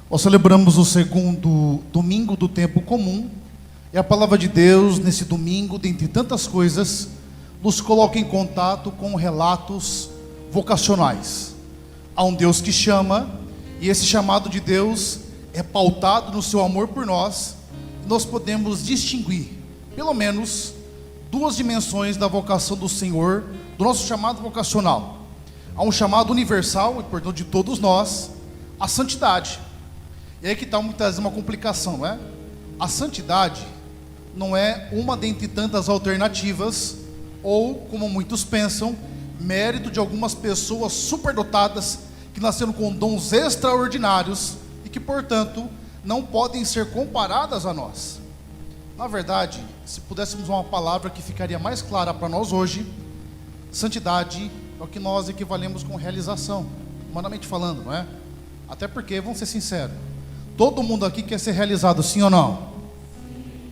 Nós celebramos o segundo domingo do tempo comum, e a palavra de Deus, nesse domingo, dentre tantas coisas, nos coloca em contato com relatos vocacionais. Há um Deus que chama, e esse chamado de Deus é pautado no seu amor por nós. Nós podemos distinguir, pelo menos, duas dimensões da vocação do Senhor, do nosso chamado vocacional. Há um chamado universal, e portanto de todos nós, a santidade. E aí que está muitas vezes uma complicação, não é? A santidade não é uma dentre tantas alternativas, ou, como muitos pensam, mérito de algumas pessoas superdotadas, que nasceram com dons extraordinários, e que, portanto, não podem ser comparadas a nós. Na verdade, se pudéssemos uma palavra que ficaria mais clara para nós hoje, santidade é o que nós equivalemos com realização, humanamente falando, não é? Até porque, vamos ser sinceros, todo mundo aqui quer ser realizado, sim ou não?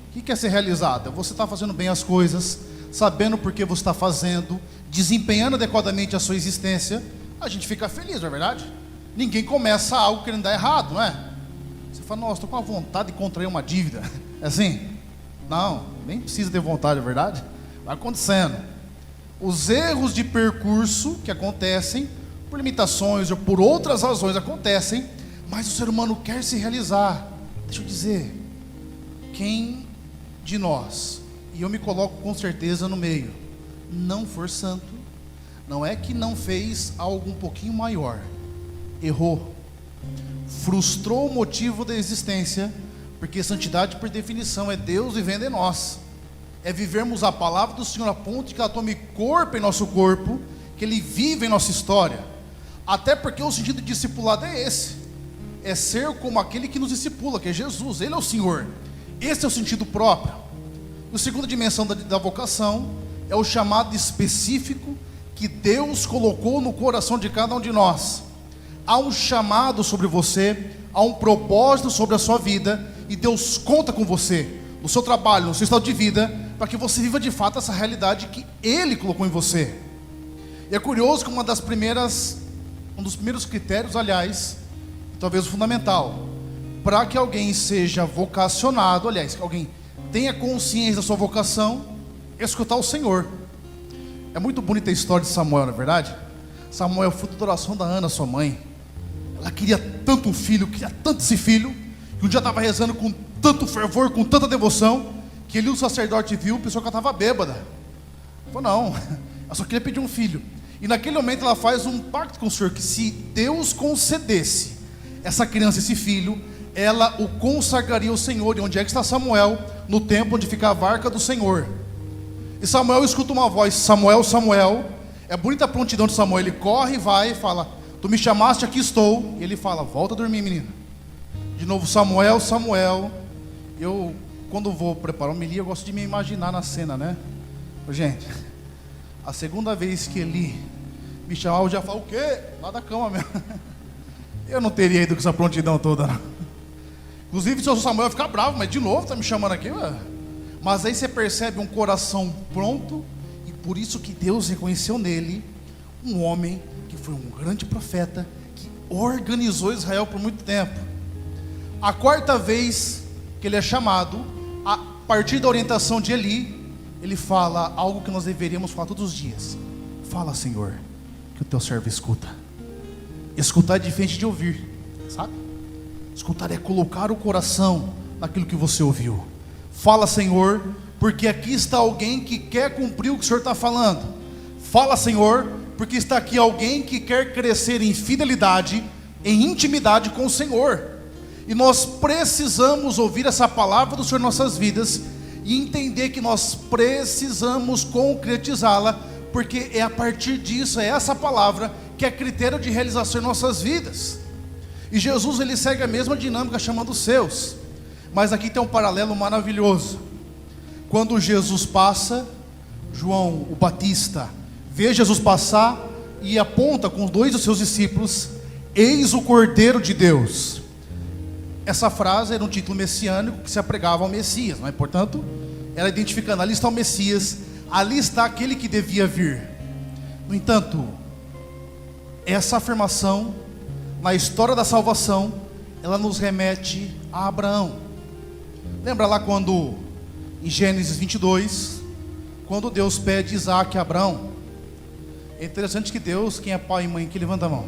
O que quer ser realizado? Você está fazendo bem as coisas, sabendo por que você está fazendo, desempenhando adequadamente a sua existência, a gente fica feliz, não é verdade? Ninguém começa algo querendo dar errado, não é? Você fala, nossa, estou com a vontade de contrair uma dívida. É assim? Não, nem precisa ter vontade, é verdade? Vai acontecendo. Os erros de percurso que acontecem, por limitações ou por outras razões acontecem, mas o ser humano quer se realizar. Deixa eu dizer, quem de nós, e eu me coloco com certeza no meio, não for santo, não é que não fez algo um pouquinho maior, errou, frustrou o motivo da existência, porque santidade por definição é Deus vivendo em nós, é vivermos a palavra do Senhor a ponto de que ela tome corpo em nosso corpo, que Ele vive em nossa história, até porque o sentido de discipulado é esse, é ser como aquele que nos discipula, que é Jesus, Ele é o Senhor. Esse é o sentido próprio. A segunda dimensão da vocação é o chamado específico que Deus colocou no coração de cada um de nós. Há um chamado sobre você, há um propósito sobre a sua vida, e Deus conta com você, no seu trabalho, no seu estado de vida, para que você viva de fato essa realidade que Ele colocou em você. E é curioso que um dos primeiros critérios, aliás, talvez o fundamental, para que alguém seja vocacionado, aliás, que alguém tenha consciência da sua vocação, é escutar o Senhor. É muito bonita a história de Samuel, não é verdade? Samuel, fruto da oração da Ana, sua mãe. Ela queria tanto um filho, queria tanto esse filho, que um dia estava rezando com tanto fervor, com tanta devoção, que ele, o sacerdote, viu, pensou que ela estava bêbada. Falou, não, ela só queria pedir um filho. E naquele momento ela faz um pacto com o Senhor, que se Deus concedesse essa criança, esse filho, ela o consagraria ao Senhor. E onde é que está Samuel? No templo onde fica a arca do Senhor. E Samuel escuta uma voz, Samuel, Samuel. É bonita a prontidão de Samuel, ele corre e vai e fala, tu me chamaste, aqui estou. E ele fala, volta a dormir, menina. De novo, Samuel, Samuel. Eu, quando vou preparar uma homilia, eu gosto de me imaginar na cena, né? Gente, a segunda vez que ele me chamava, eu já falo, o quê? Lá da cama mesmo. Eu não teria ido com essa prontidão toda, não. Inclusive, se o Samuel ficar bravo, mas de novo, tá me chamando aqui, ué. Mas aí você percebe um coração pronto, e por isso que Deus reconheceu nele um homem que foi um grande profeta, que organizou Israel por muito tempo. A quarta vez que ele é chamado, a partir da orientação de Eli, ele fala algo que nós deveríamos falar todos os dias. Fala, Senhor, que o teu servo escuta. Escutar é diferente de ouvir, sabe? Escutar é colocar o coração naquilo que você ouviu. Fala, Senhor, porque aqui está alguém que quer cumprir o que o Senhor está falando. Fala, Senhor, porque está aqui alguém que quer crescer em fidelidade, em intimidade com o Senhor. E nós precisamos ouvir essa palavra do Senhor em nossas vidas e entender que nós precisamos concretizá-la, porque é a partir disso, é essa palavra que é critério de realização em nossas vidas. E Jesus, ele segue a mesma dinâmica chamando os seus, mas aqui tem um paralelo maravilhoso. Quando Jesus passa, João o Batista vê Jesus passar e aponta com dois dos seus discípulos, eis o Cordeiro de Deus. Essa frase era um título messiânico que se apregava ao Messias, não é? Portanto, era identificando, ali está o Messias, ali está aquele que devia vir. No entanto, essa afirmação na história da salvação, ela nos remete a Abraão. Lembra lá quando, em Gênesis 22, quando Deus pede Isaac a Abraão? É interessante que Deus, quem é pai e mãe que levanta a mão,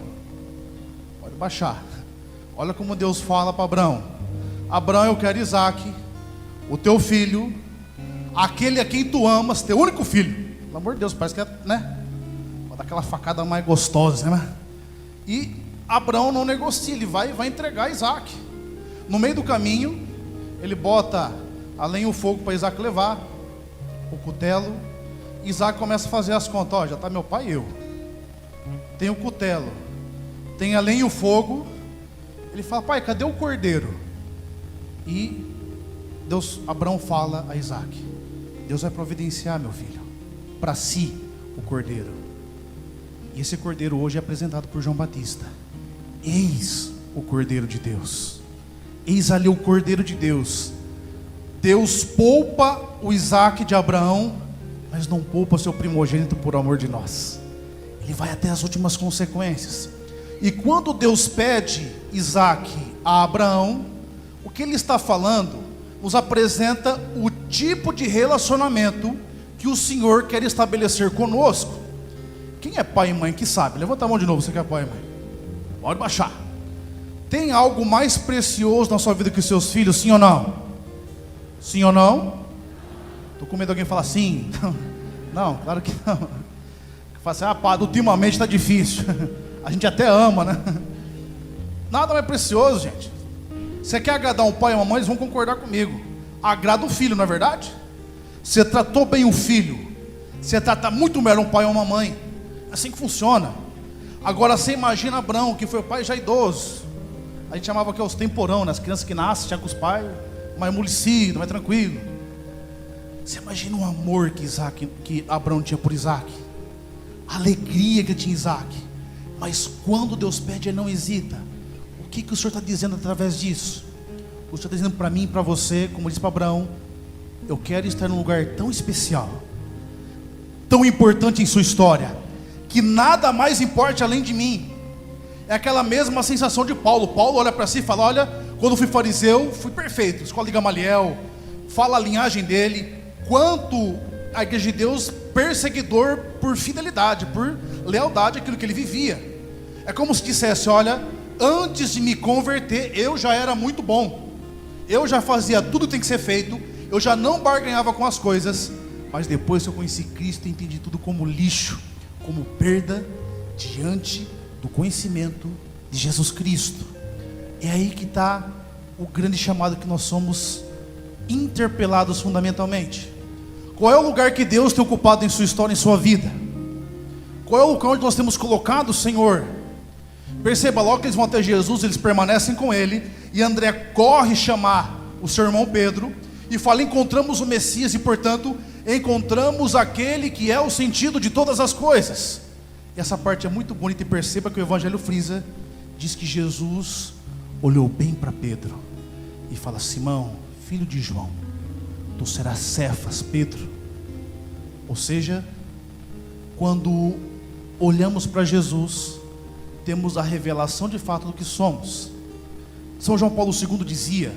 pode baixar. Olha como Deus fala para Abraão: Abraão, eu quero Isaac, o teu filho, aquele a quem tu amas, teu único filho. Pelo amor de Deus, parece que é, né? Vai dar aquela facada mais gostosa, né? E Abraão não negocia, ele vai entregar Isaac. No meio do caminho, ele bota a lenha e o fogo para Isaac levar, o cutelo. Isaac começa a fazer as contas: ó, já está meu pai e eu, tem o cutelo, tem a lenha e o fogo. Ele fala: pai, cadê o cordeiro? E Abraão fala a Isaac: Deus vai providenciar, meu filho, para si o cordeiro. E esse cordeiro hoje é apresentado por João Batista. Eis o cordeiro de Deus. Eis ali o cordeiro de Deus. Deus poupa o Isaac de Abraão, mas não poupa seu primogênito por amor de nós. Ele vai até as últimas consequências. E quando Deus pede Isaac a Abraão, o que ele está falando nos apresenta o tipo de relacionamento que o Senhor quer estabelecer conosco. Quem é pai e mãe que sabe? Levanta a mão de novo, você que é pai e mãe. Pode baixar. Tem algo mais precioso na sua vida que os seus filhos, sim ou não? Sim ou não? Estou com medo de alguém falar sim. Não, claro que não. Fala assim: padre, ultimamente está difícil. A gente até ama, né? Nada mais precioso, gente. Você quer agradar um pai e uma mãe, eles vão concordar comigo. Agrada o filho, não é verdade? Você tratou bem o filho, você trata muito melhor um pai ou uma mãe. É assim que funciona. Agora você imagina Abraão, que foi o pai já idoso. A gente chamava que é os temporão, né? As crianças que nascem já com os pais mais amolecidos, mais tranquilo. Você imagina o amor que Abraão tinha por Isaac, a alegria que tinha Isaac. Mas quando Deus pede, ele não hesita. O que o Senhor está dizendo através disso? O Senhor está dizendo para mim e para você, como disse para Abraão: eu quero estar num lugar tão especial, tão importante em sua história, que nada mais importe além de mim. É aquela mesma sensação de Paulo. Paulo olha para si e fala: olha, quando fui fariseu, fui perfeito, escola de Gamaliel, fala a linhagem dele. Quanto a igreja de Deus, perseguidor por fidelidade, por lealdade àquilo que ele vivia. É como se dissesse: olha, antes de me converter, eu já era muito bom, eu já fazia tudo que tem que ser feito, eu já não barganhava com as coisas. Mas depois que eu conheci Cristo, entendi tudo como lixo, como perda diante do conhecimento de Jesus Cristo. É aí que está o grande chamado que nós somos interpelados fundamentalmente. Qual é o lugar que Deus tem ocupado em sua história, em sua vida? Qual é o lugar onde nós temos colocado o Senhor? Perceba, logo que eles vão até Jesus, eles permanecem com ele, e André corre chamar o seu irmão Pedro e fala: encontramos o Messias, e portanto encontramos aquele que é o sentido de todas as coisas. E essa parte é muito bonita, e perceba que o Evangelho frisa, diz que Jesus olhou bem para Pedro e fala: Simão, filho de João, tu serás Cefas, Pedro. Ou seja, quando olhamos para Jesus, temos a revelação de fato do que somos. São João Paulo II dizia,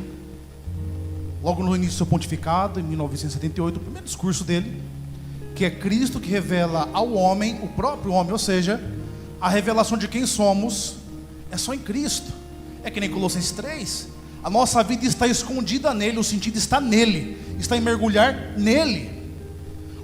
logo no início do seu pontificado, em 1978, o primeiro discurso dele, que é Cristo que revela ao homem, o próprio homem. Ou seja, a revelação de quem somos é só em Cristo. É que nem Colossenses 3, a nossa vida está escondida nele, o sentido está nele, está em mergulhar nele.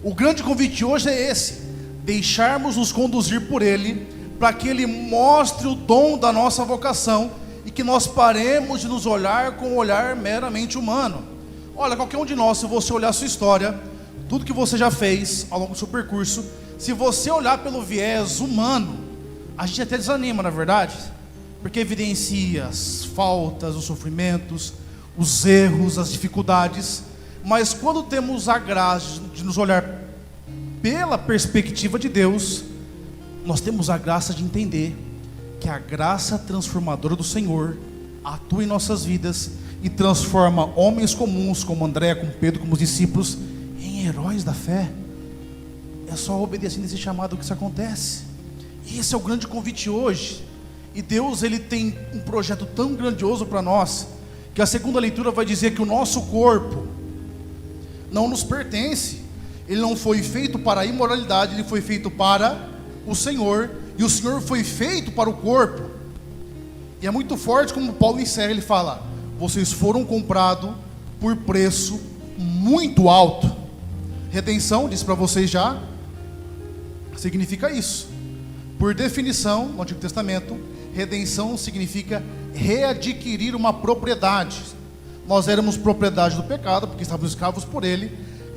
O grande convite hoje é esse: deixarmos nos conduzir por ele, para que ele mostre o dom da nossa vocação, e que nós paremos de nos olhar com um olhar meramente humano. Olha, qualquer um de nós, se você olhar a sua história, tudo que você já fez ao longo do seu percurso, se você olhar pelo viés humano, a gente até desanima, na verdade, porque evidencia as faltas, os sofrimentos, os erros, as dificuldades. Mas quando temos a graça de nos olhar pela perspectiva de Deus, nós temos a graça de entender que a graça transformadora do Senhor atua em nossas vidas e transforma homens comuns, como André, como Pedro, como os discípulos, em heróis da fé. É só obedecendo esse chamado que isso acontece. E esse é o grande convite hoje. E Deus, ele tem um projeto tão grandioso para nós, que a segunda leitura vai dizer que o nosso corpo não nos pertence. Ele não foi feito para a imoralidade, ele foi feito para o Senhor, e o Senhor foi feito para o corpo. E é muito forte como Paulo encerra, ele fala: vocês foram comprados por preço muito alto. Redenção, disse para vocês já, significa isso. Por definição, no Antigo Testamento, redenção significa readquirir uma propriedade. Nós éramos propriedade do pecado, porque estávamos escravos por ele.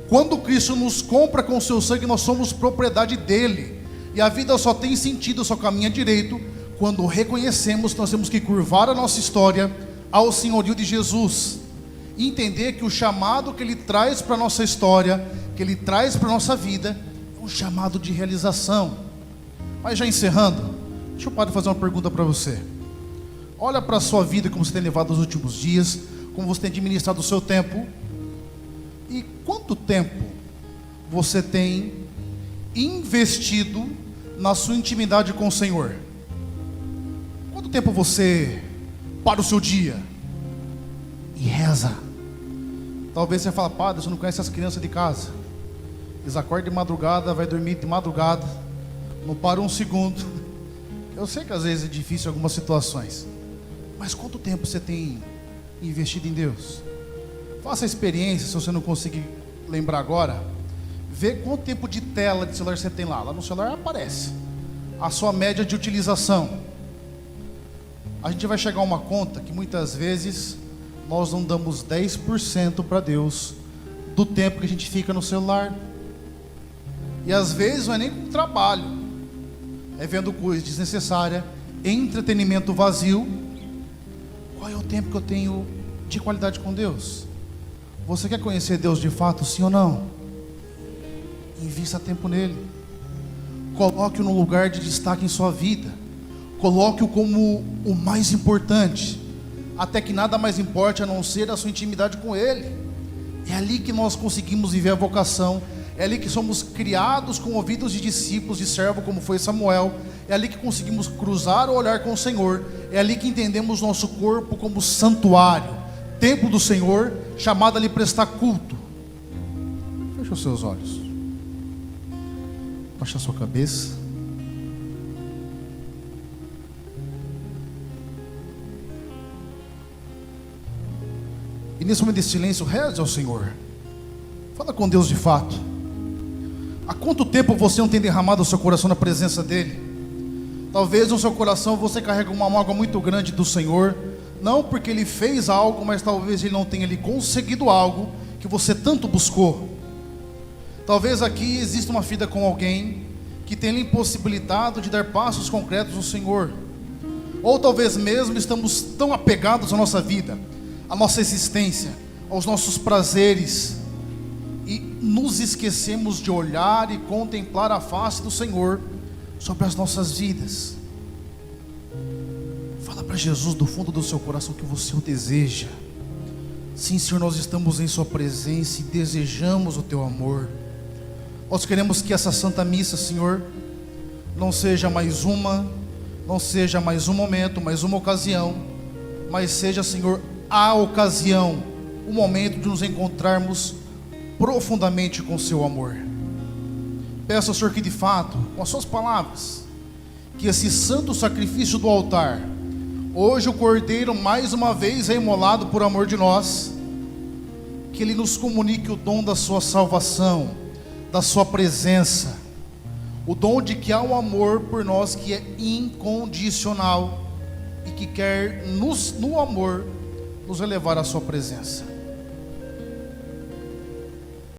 Quando Cristo nos compra com o seu sangue, nós somos propriedade dele. E a vida só tem sentido, só caminha direito, quando reconhecemos que nós temos que curvar a nossa história ao senhorio de Jesus. E entender que o chamado que ele traz para a nossa história, que ele traz para a nossa vida, é um chamado de realização. Mas já encerrando, deixa o padre fazer uma pergunta para você. Olha para a sua vida, como você tem levado os últimos dias, como você tem administrado o seu tempo. E quanto tempo você tem investido na sua intimidade com o Senhor? Quanto tempo você para o seu dia e reza? Talvez você fale: padre, você não conhece as crianças de casa. Eles acordam de madrugada, vai dormir de madrugada, não para um segundo. Eu sei que às vezes é difícil em algumas situações, mas quanto tempo você tem investido em Deus? Faça a experiência, se você não conseguir lembrar agora. Vê quanto tempo de tela de celular você tem lá. Lá no celular aparece a sua média de utilização. A gente vai chegar a uma conta que muitas vezes nós não damos 10% para Deus do tempo que a gente fica no celular. E às vezes não é nem com trabalho, é vendo coisa desnecessária, entretenimento vazio. Qual é o tempo que eu tenho de qualidade com Deus? Você quer conhecer Deus de fato, sim ou não? Invista tempo nele. Coloque-o no lugar de destaque em sua vida. Coloque-o como o mais importante, até que nada mais importe a não ser a sua intimidade com ele. É ali que nós conseguimos viver a vocação. É ali que somos criados com ouvidos de discípulos, de servo, como foi Samuel. É ali que conseguimos cruzar o olhar com o Senhor. É ali que entendemos nosso corpo como santuário, templo do Senhor, chamado a lhe prestar culto. Feche os seus olhos. Baixa a sua cabeça. E nesse momento de silêncio, reze ao Senhor. Fala com Deus de fato. Há quanto tempo você não tem derramado o seu coração na presença dEle? Talvez no seu coração você carrega uma mágoa muito grande do Senhor. Não porque Ele fez algo, mas talvez Ele não tenha lhe conseguido algo que você tanto buscou. Talvez aqui exista uma vida com alguém que tem lhe impossibilitado de dar passos concretos no Senhor. Ou talvez mesmo estamos tão apegados à nossa vida, à nossa existência, aos nossos prazeres, e nos esquecemos de olhar e contemplar a face do Senhor sobre as nossas vidas. Fala para Jesus do fundo do seu coração que você o deseja. Sim, Senhor, nós estamos em sua presença e desejamos o teu amor. Nós queremos que essa Santa Missa, Senhor, não seja mais um momento, mais uma ocasião, mas seja, Senhor, a ocasião, o momento de nos encontrarmos profundamente com o seu amor. Peço ao Senhor que de fato, com as suas palavras, que esse santo sacrifício do altar, hoje o Cordeiro mais uma vez é imolado por amor de nós, que Ele nos comunique o dom da sua salvação, da sua presença, o dom de que há um amor por nós que é incondicional e que quer no amor nos elevar à sua presença.